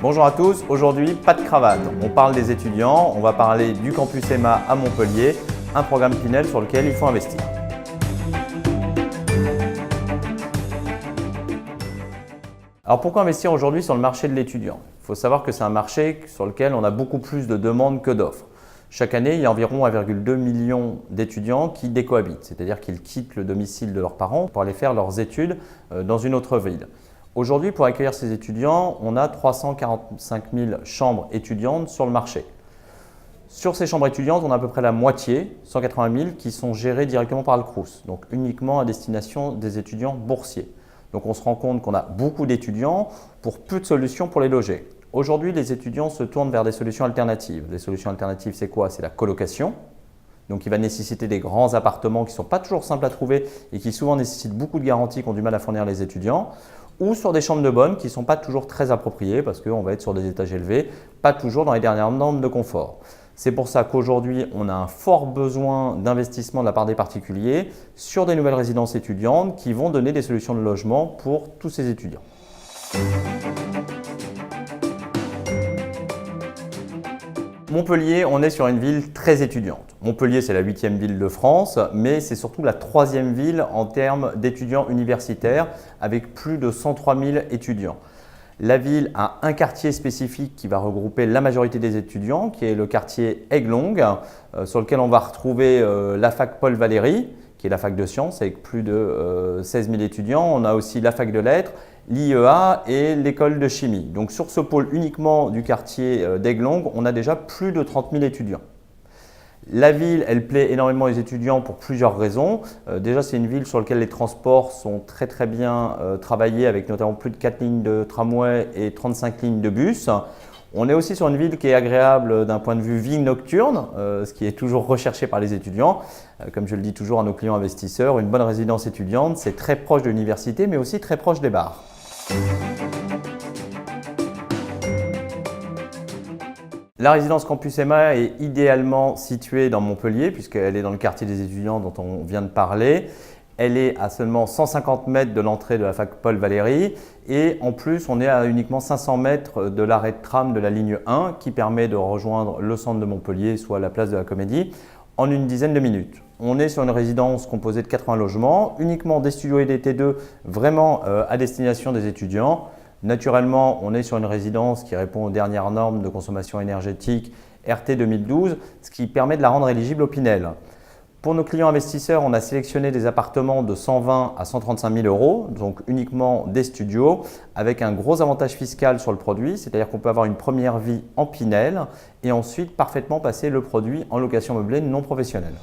Bonjour à tous, aujourd'hui pas de cravate, on parle des étudiants, on va parler du campus EMA à Montpellier, un programme Pinel sur lequel il faut investir. Alors pourquoi investir aujourd'hui sur le marché de l'étudiant? Il faut savoir que c'est un marché sur lequel on a beaucoup plus de demandes que d'offres. Chaque année, il y a environ 1,2 million d'étudiants qui décohabitent, c'est-à-dire qu'ils quittent le domicile de leurs parents pour aller faire leurs études dans une autre ville. Aujourd'hui, pour accueillir ces étudiants, on a 345 000 chambres étudiantes sur le marché. Sur ces chambres étudiantes, on a à peu près la moitié, 180 000, qui sont gérées directement par le Crous, donc uniquement à destination des étudiants boursiers. Donc on se rend compte qu'on a beaucoup d'étudiants pour peu de solutions pour les loger. Aujourd'hui, les étudiants se tournent vers des solutions alternatives. Les solutions alternatives, c'est quoi? C'est la colocation. Donc il va nécessiter des grands appartements qui ne sont pas toujours simples à trouver et qui souvent nécessitent beaucoup de garanties qu'ont du mal à fournir les étudiants, ou sur des chambres de bonne qui ne sont pas toujours très appropriées parce qu'on va être sur des étages élevés, pas toujours dans les dernières normes de confort. C'est pour ça qu'aujourd'hui, on a un fort besoin d'investissement de la part des particuliers sur des nouvelles résidences étudiantes qui vont donner des solutions de logement pour tous ces étudiants. Montpellier, on est sur une ville très étudiante. Montpellier, c'est la 8e ville de France, mais c'est surtout la 3e ville en termes d'étudiants universitaires, avec plus de 103 000 étudiants. La ville a un quartier spécifique qui va regrouper la majorité des étudiants, qui est le quartier Aiglon, sur lequel on va retrouver la fac Paul Valéry, qui est la fac de sciences avec plus de 16 000 étudiants. On a aussi la fac de lettres, l'IEA et l'école de chimie. Donc sur ce pôle uniquement du quartier d'Aiglon, on a déjà plus de 30 000 étudiants. La ville, elle plaît énormément aux étudiants pour plusieurs raisons. Déjà, c'est une ville sur laquelle les transports sont très bien travaillés, avec notamment plus de 4 lignes de tramway et 35 lignes de bus. On est aussi sur une ville qui est agréable d'un point de vue vie nocturne, ce qui est toujours recherché par les étudiants. Comme je le dis toujours à nos clients investisseurs, une bonne résidence étudiante, c'est très proche de l'université, mais aussi très proche des bars. La résidence Campus EMA est idéalement située dans Montpellier, puisqu'elle est dans le quartier des étudiants dont on vient de parler. Elle est à seulement 150 mètres de l'entrée de la fac Paul Valéry et en plus on est à uniquement 500 mètres de l'arrêt de tram de la ligne 1 qui permet de rejoindre le centre de Montpellier, soit la place de la Comédie, en une dizaine de minutes. On est sur une résidence composée de 80 logements, uniquement des studios et des T2 vraiment à destination des étudiants. Naturellement, on est sur une résidence qui répond aux dernières normes de consommation énergétique RT 2012, ce qui permet de la rendre éligible au Pinel. Pour nos clients investisseurs, on a sélectionné des appartements de 120 à 135 000 euros, donc uniquement des studios, avec un gros avantage fiscal sur le produit, c'est-à-dire qu'on peut avoir une première vie en Pinel et ensuite parfaitement passer le produit en location meublée non professionnelle.